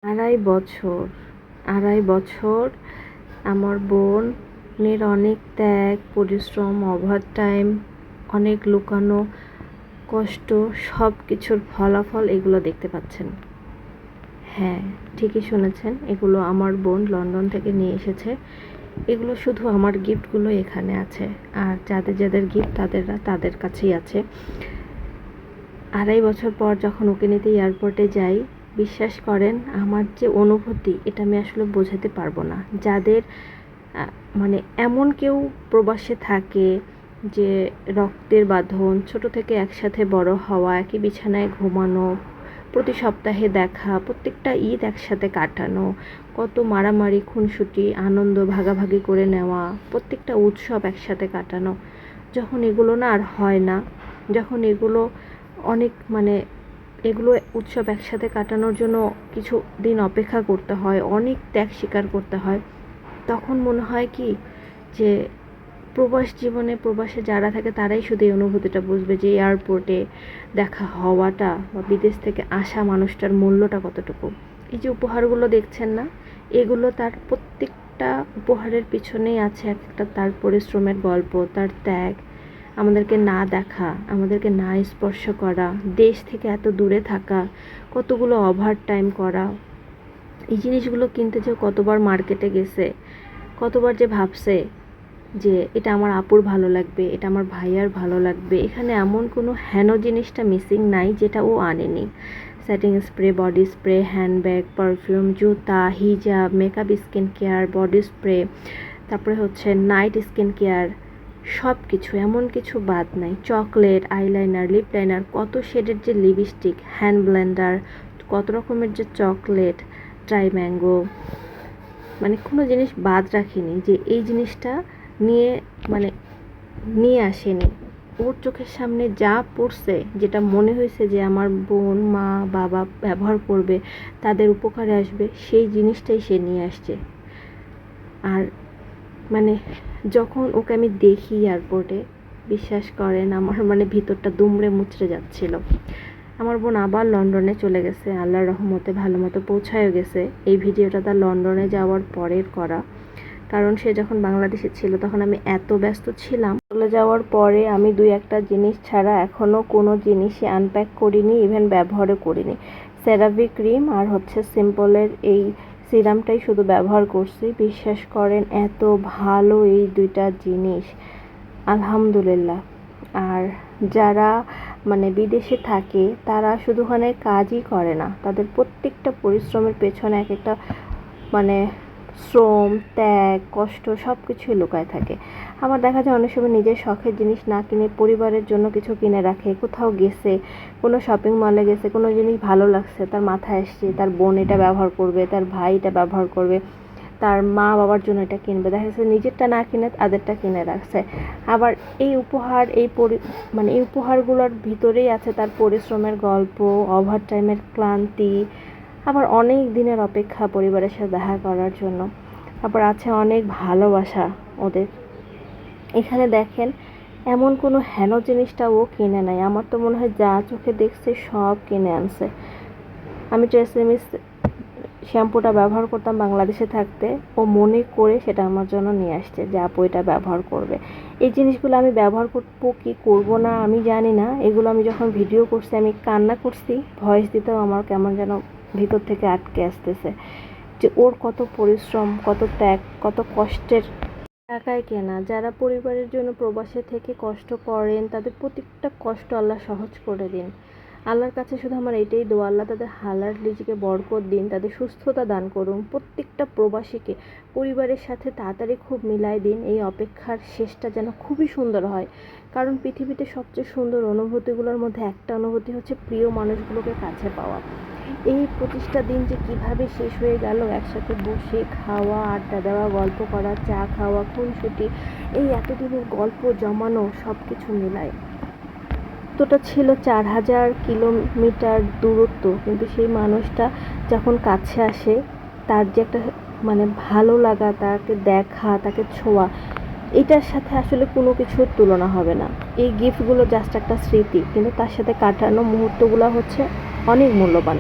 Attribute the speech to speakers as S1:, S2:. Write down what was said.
S1: বছর 2.5 বছর আমার বোনের অনেক ত্যাগ, পরিশ্রম, ওভারটাইম, অনেক লুকানো কষ্ট, সব কিছুর ফলাফল এগুলো দেখতে পাচ্ছেন। হ্যাঁ, ঠিকই শুনেছেন, এগুলো আমার বোন লন্ডন থেকে নিয়ে এসেছে। এগুলো শুধু আমার গিফটগুলো এখানে আছে, আর যাদের যাদের গিফট তাদের কাছেই আছে। 2.5 বছর পর যখন ওকে নিতে এয়ারপোর্টে যাই, বিশ্বাস করেন আমার যে অনুভূতি, এটা আমি আসলে বোঝাতে পারবো না। যাদের মানে এমন কেউ প্রবাসে থাকে যে রক্তের বাঁধন, ছোট থেকে একসাথে বড় হওয়া, একই বিছানায় ঘুমানো, প্রতি সপ্তাহে দেখা, প্রত্যেকটা ঈদ একসাথে কাটানো, কত মারামারি, খুনসুটি, আনন্দ ভাগাভাগি করে নেওয়া, প্রত্যেকটা উৎসব একসাথে কাটানো, যখন এগুলো না আর হয় না, যখন এগুলো অনেক এগুলো উৎসব একসাথে কাটানোর জন্য কিছু দিন অপেক্ষা করতে হয়, অনেক ত্যাগ স্বীকার করতে হয়, তখন মনে হয় কি যে প্রবাসে যারা থাকে তারাই শুধু এই অনুভূতিটা বুঝবে যে এয়ারপোর্টে দেখা হওয়াটা বা বিদেশ থেকে আসা মানুষটার মূল্যটা কতটুকু। এই যে উপহারগুলো দেখছেন না, এগুলো তার প্রত্যেকটা উপহারের পিছনেই আছে একটা তার পরিশ্রমের গল্প, তার ত্যাগ, আমাদেরকে না দেখা, আমাদেরকে না স্পর্শ করা, দেশ থেকে এত দূরে থাকা, কতগুলো ওভারটাইম করা। এই জিনিসগুলো কিনতে যে কতবার মার্কেটে গেছে, কতবার যে ভাবছে যে এটা আমার আপুর ভালো লাগবে, এটা আমার ভাইয়ার ভালো লাগবে। এখানে এমন কোনো হেন জিনিসটা মিসিং নাই যেটা ও আনেনি। Setting spray, body spray, handbag, perfume, জুতা, হিজাব, makeup, skin care, body spray, তারপরে হচ্ছে নাইট স্কিন কেয়ার, সব কিছু, এমন কিছু বাদ নাই। চকলেট, আইলাইনার, লিপ লাইনার, কত শেডের যে লিপস্টিক, হ্যান্ড ব্লেন্ডার, কত রকমের যে চকলেট, ড্রাই ম্যাঙ্গো, কোনো জিনিস বাদ রাখিনি যে এই জিনিসটা নিয়ে নিয়ে আসেনি। ওর চোখের সামনে যা পড়ছে, যেটা মনে হয়েছে যে আমার বোন, মা, বাবা ব্যবহার করবে, তাদের উপকারে আসবে, সেই জিনিসটাই সে নিয়ে আসছে। আর যখন ওকে আমি দেখি এয়ারপোর্টে, বিশ্বাস করেন আমার ভিতরটা দুমড়ে মুচড়ে যাচ্ছিল। আমার বোন আবার লন্ডনে চলে গেছে, আল্লাহর রহমতে ভালো মতো পৌঁছায়ও গেছে। এই ভিডিওটা তার লন্ডনে যাওয়ার পরের করা, কারণ সে যখন বাংলাদেশে ছিল তখন আমি এত ব্যস্ত ছিলাম। চলে যাওয়ার পরে আমি 2-1টা জিনিস ছাড়া এখনও কোনো জিনিসই আনপ্যাক করিনি, ইভেন ব্যবহারও করিনি। সেরাভি ক্রিম আর হচ্ছে সিম্পলের এই সিরামটাই শুধু ব্যবহার করছি। বিশ্বাস করেন এত ভালো এই 2টা জিনিস, আলহামদুলিল্লাহ। আর যারা বিদেশে থাকে তারা শুধু ওখানে কাজই করে না, তাদের প্রত্যেকটা পরিশ্রমের পেছনে এক একটা শ্রম, ত্যাগ, কষ্ট সব কিছুই লুকায় থাকে। আমার দেখা যায় অনেক সময় নিজের শখের জিনিস না কিনে পরিবারের জন্য কিছু কিনে রাখে। কোথাও গেছে, কোনো শপিং মলে গেছে, কোনো জিনিস ভালো লাগছে, তার মাথায় আসছে তার বোন এটা ব্যবহার করবে, তার ভাই এটা ব্যবহার করবে, তার মা বাবার জন্য এটা কিনবে, দেখা যাচ্ছে নিজেরটা না কিনে তাদেরটা কিনে রাখছে। আবার এই উপহার, এই উপহারগুলোর ভিতরেই আছে তার পরিশ্রমের গল্প, ওভারটাইমের ক্লান্তি, আবার অনেক দিনের অপেক্ষা পরিবারের সাথে দেখা করার জন্য, আবার আছে অনেক ভালোবাসা ওদের। এখানে দেখেন এমন কোনো হেন জিনিসটা ও কিনে নেয়। আমার তো মনে হয় যা চোখে দেখছে সব কিনে আনছে। আমি ট্রেসেমিস শ্যাম্পুটা ব্যবহার করতাম বাংলাদেশে থাকতে, ও মনে করে সেটা আমার জন্য নিয়ে আসছে যে আপু এটা ব্যবহার করবে। এই জিনিসগুলো আমি ব্যবহার করবো কি করবো না আমি জানি না। এগুলো আমি যখন ভিডিও করছি আমি কান্না করছি, ভয়েস দিতেও আমার কেমন যেন ভিতর থেকে আটকে আসতেছে যে ওর কত পরিশ্রম, কত ত্যাগ, কত কষ্টের টাকায় কেনা। যারা পরিবারের জন্য প্রবাসে থেকে কষ্ট করেন তাদের প্রত্যেকটা কষ্ট আল্লাহ সহজ করে দিন। আল্লাহর কাছে শুধু আমার এটাই দোয়া, আল্লাহ তাদের হালাল রিজিকে বরকত দিন, তাদের সুস্থতা দান করুন। প্রত্যেকটা প্রবাসীকে পরিবারের সাথে তাড়াতাড়ি খুব মিলাই দিন। এই অপেক্ষার শেষটা যেন খুবই সুন্দর হয়, কারণ পৃথিবীতে সবচেয়ে সুন্দর অনুভূতিগুলোর মধ্যে একটা অনুভূতি হচ্ছে প্রিয় মানুষগুলোকে কাছে পাওয়া। এই 25টা দিন যে কিভাবে শেষ হয়ে গেল, একসাথে বসে খাওয়া, আড্ডা দেওয়া, গল্প করা, চা খাওয়া, খুনসুটি, এই এতদিনের গল্প জমানো সব কিছু মিলায় তোটা ছিল 4000 কিলোমিটার দূরত্ব, কিন্তু সেই মানুষটা যখন কাছে আসে তার যে একটা ভালো লাগা, তাকে দেখা, তাকে ছোঁয়া, এটার সাথে আসলে কোনো কিছুর তুলনা হবে না। এই গিফটগুলো জাস্ট একটা স্মৃতি, কিন্তু তার সাথে কাটানো মুহূর্তগুলো হচ্ছে অনেক মূল্যবান।